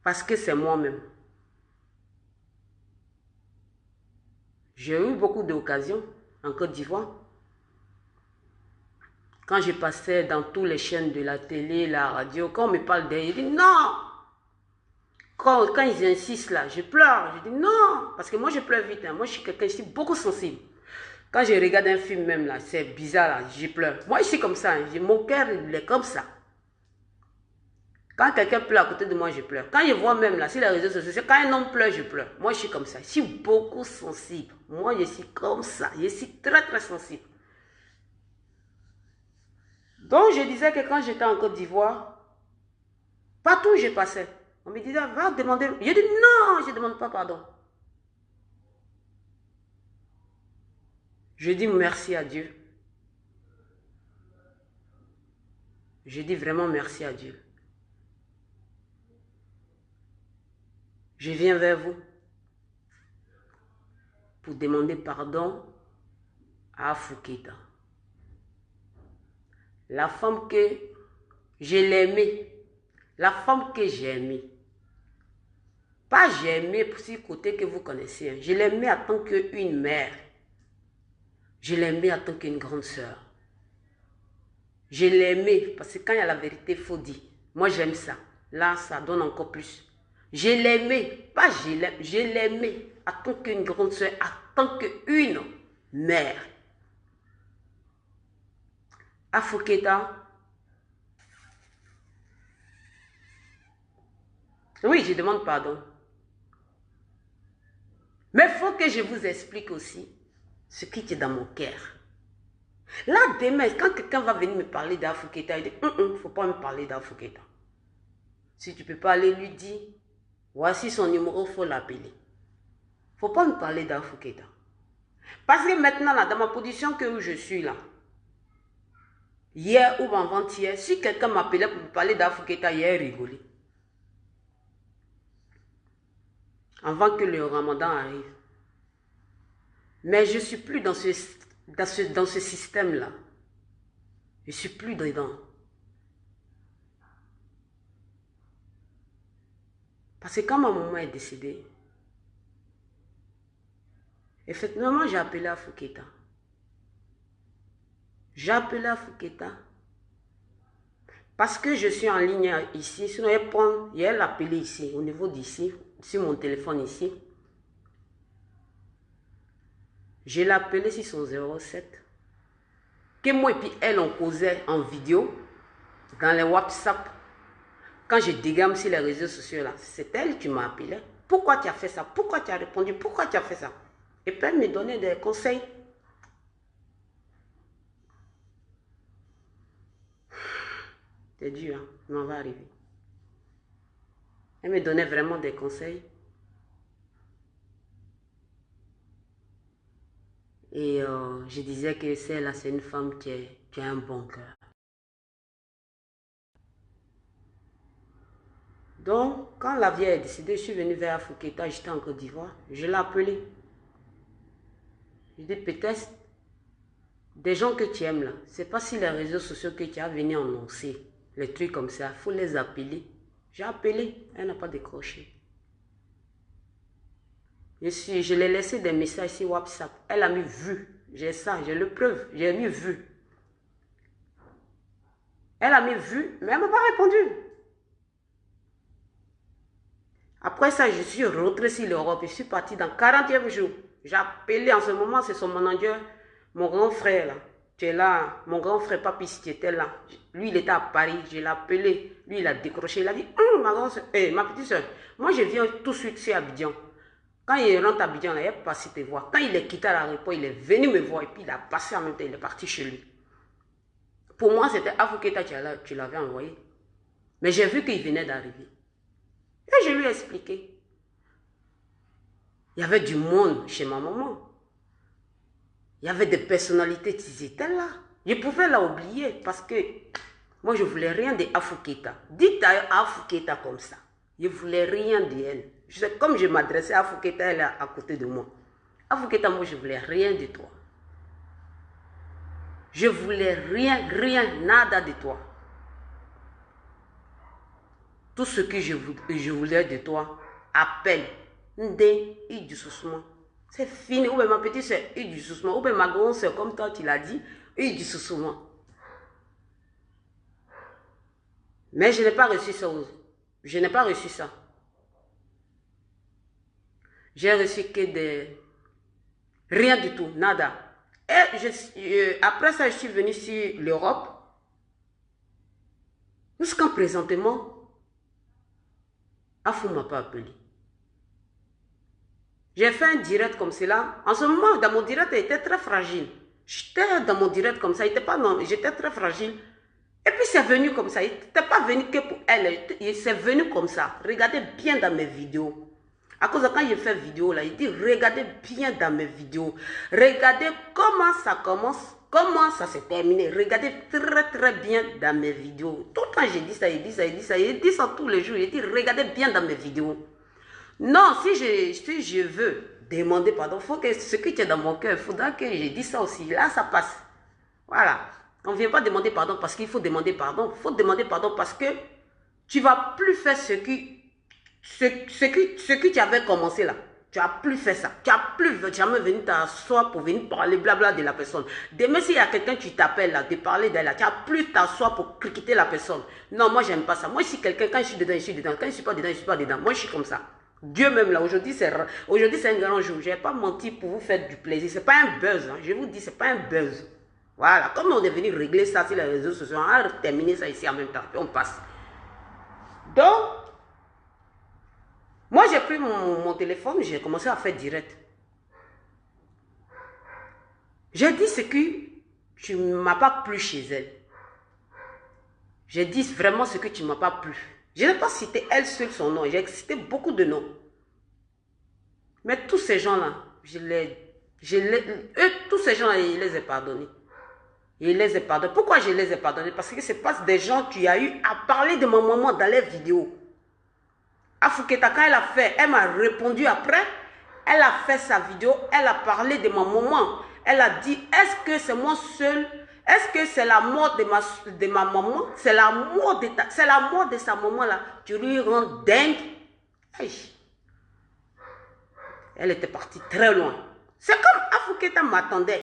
Parce que c'est moi-même. J'ai eu beaucoup d'occasions en Côte d'Ivoire. Quand je passais dans toutes les chaînes de la télé, la radio, quand on me parle d'elle, je dis non. Quand ils insistent là, je pleure. Je dis non. Parce que moi, je pleure vite. Hein. Moi, je suis quelqu'un, je suis beaucoup sensible. Quand je regarde un film même là, c'est bizarre là, je pleure. Moi, je suis comme ça. Hein. Mon cœur, il est comme ça. Quand quelqu'un pleure à côté de moi, je pleure. Quand je vois même là, sur les réseaux sociaux, quand un homme pleure, je pleure. Moi, je suis comme ça. Je suis beaucoup sensible. Moi, je suis comme ça. Je suis très, très sensible. Donc, je disais que quand j'étais en Côte d'Ivoire, partout où je passais, on me disait, va demander. Je dis, non, je ne demande pas pardon. Je dis merci à Dieu. Je dis vraiment merci à Dieu. Je viens vers vous pour demander pardon à Foukéta. La femme que je l'aimais, la femme que j'ai aimée. Pas j'ai aimé pour ce côté que vous connaissez. Hein. Je l'aimais en tant qu'une mère. Je l'aimais en tant qu'une grande sœur. Je l'aimais parce que quand il y a la vérité, il faut dire. Moi, j'aime ça. Là, ça donne encore plus. Je l'aimais, pas je l'aime, je l'aimais en tant qu'une grande sœur, en tant qu'une mère. À Foukéta, oui, je demande pardon. Mais il faut que je vous explique aussi ce qui est dans mon cœur. Là, demain, quand quelqu'un va venir me parler d'Afoukéta, il dit, il ne faut pas me parler d'Afoukéta. Si tu ne peux pas aller lui dire, voici son numéro, il faut l'appeler. Il ne faut pas me parler d'Afoukéta. Parce que maintenant, là, dans ma position où je suis là, hier ou avant-hier, si quelqu'un m'appelait pour me parler d'Afoukéta, il a rigolé. Avant que le Ramadan arrive. Mais je ne suis plus dans ce système-là. Je ne suis plus dedans. Parce que quand ma maman est décédée, effectivement, j'ai appelé à Foukéta. J'ai appelé à Foukéta parce que je suis en ligne ici. Sinon, elle l'appelé ici, au niveau d'ici, sur mon téléphone ici. Je l'ai appelé sur son 07. Que moi et puis elle, on causait en vidéo, dans les WhatsApp. Quand je dégamme sur les réseaux sociaux, là, c'est elle qui m'a appelé. Pourquoi tu as fait ça? Pourquoi tu as répondu? Pourquoi tu as fait ça? Et puis elle me donnait des conseils. C'est dur, hein? Mais on va arriver. Elle me donnait vraiment des conseils. Et je disais que celle-là, c'est une femme qui a un bon cœur. Donc, quand la vieille est décédée, je suis venue vers Foukéta, j'étais en Côte d'Ivoire. Je l'ai appelée. Je dis peut-être des gens que tu aimes là, c'est pas sur les réseaux sociaux que tu as venu annoncer les trucs comme ça. Il faut les appeler. J'ai appelé, elle n'a pas décroché. Je l'ai laissé des messages sur WhatsApp. Elle a mis vu. J'ai ça, j'ai le preuve. J'ai mis vu. Elle a mis vu, mais elle ne m'a pas répondu. Après ça, je suis rentrée sur l'Europe. Je suis partie dans 40e jour. J'ai appelé en ce moment, c'est son manager, mon grand frère là. Tu es là, mon grand frère Papis, tu étais là. Lui, il était à Paris, je l'ai appelé. Lui, il a décroché. Il a dit, ma grande soeur, ma petite soeur, moi je viens tout de suite sur Abidjan. Quand il rentre à Abidjan, là, il est passé te voir. Quand il est quitté à l'aéroport, il est venu me voir et puis il a passé en même temps, il est parti chez lui. Pour moi, c'était Afoukéta, tu l'avais envoyé. Mais j'ai vu qu'il venait d'arriver. Et je lui ai expliqué. Il y avait du monde chez ma maman. Il y avait des personnalités qui étaient là. Je pouvais la oublier parce que moi, je ne voulais rien de Afoukéta. Dites à Afoukéta comme ça. Je ne voulais rien d'elle. Comme je m'adressais à Afoukéta, elle est à côté de moi. Afoukéta, moi, je ne voulais rien de toi. Je ne voulais rien, nada de toi. tout ce que je voulais de toi, appelle. Ndé, il du soussement. C'est fini. Ou bien ma petite soeur, il du soussement. Ou bien ma grande soeur, comme toi, tu l'as dit, il du soussement. Mais je n'ai pas reçu ça. Je n'ai pas reçu ça. J'ai reçu que des... Rien du tout, nada. Et après ça, je suis venue sur l'Europe. Jusqu'à présentement, Afou ne m'a pas appelé. J'ai fait un direct comme cela. En ce moment, dans mon direct, il était très fragile. J'étais dans mon direct comme ça, il était pas non, j'étais très fragile. Et puis c'est venu comme ça. Il n'était pas venu que pour elle. C'est venu comme ça. Regardez bien dans mes vidéos. À cause de quand je fais vidéo là, il dit regardez bien dans mes vidéos. Regardez comment ça commence, comment ça s'est terminé. Regardez très bien dans mes vidéos. Tout le temps j'ai dit ça, il dit ça, il dit ça. Il dit ça tous les jours. Il dit regardez bien dans mes vidéos. Non, si je veux demander pardon, il faut que ce qui est dans mon cœur, il faudra que je dise ça aussi. Là, ça passe. Voilà. On ne vient pas demander pardon parce qu'il faut demander pardon. Il faut demander pardon parce que tu ne vas plus faire ce que tu avais commencé là. Tu n'as plus fait ça. Tu n'as plus jamais venu t'asseoir pour venir parler blabla de la personne. Demain, s'il y a quelqu'un qui t'appelle là, de parler d'elle là, tu n'as plus t'asseoir pour critiquer la personne. Non, moi, j'aime pas ça. Moi, si quelqu'un, quand je suis dedans, je suis dedans. Quand je ne suis pas dedans, je ne suis pas dedans. Moi, je suis comme ça. Dieu même là, aujourd'hui, c'est un grand jour. Je n'ai pas menti pour vous faire du plaisir. Ce n'est pas un buzz. Hein. Je vous dis, ce n'est pas un buzz. Voilà. Comme on est venu régler ça sur les réseaux sociaux, on va terminer ça ici en même temps. Puis on passe. Donc, moi, j'ai pris mon téléphone, j'ai commencé à faire direct. J'ai dit ce que tu ne m'as pas plu chez elle. J'ai dit vraiment ce que tu ne m'as pas plu. Je n'ai pas cité elle seule son nom, j'ai cité beaucoup de noms. Mais tous ces gens-là, tous ces gens-là, je les ai pardonnés. Je les ai pardonnés. Pourquoi je les ai pardonnés? Parce que ce n'est pas des gens qui ont eu à parler de ma maman dans les vidéos. Afouketa, quand elle a fait, elle m'a répondu après, elle a fait sa vidéo, elle a parlé de ma maman. Elle a dit, est-ce que c'est moi seul? Est-ce que c'est la mort de ma maman? C'est la mort de sa maman là. Tu lui rends dingue. Aïe. Elle était partie très loin. C'est comme Afouketa m'attendait.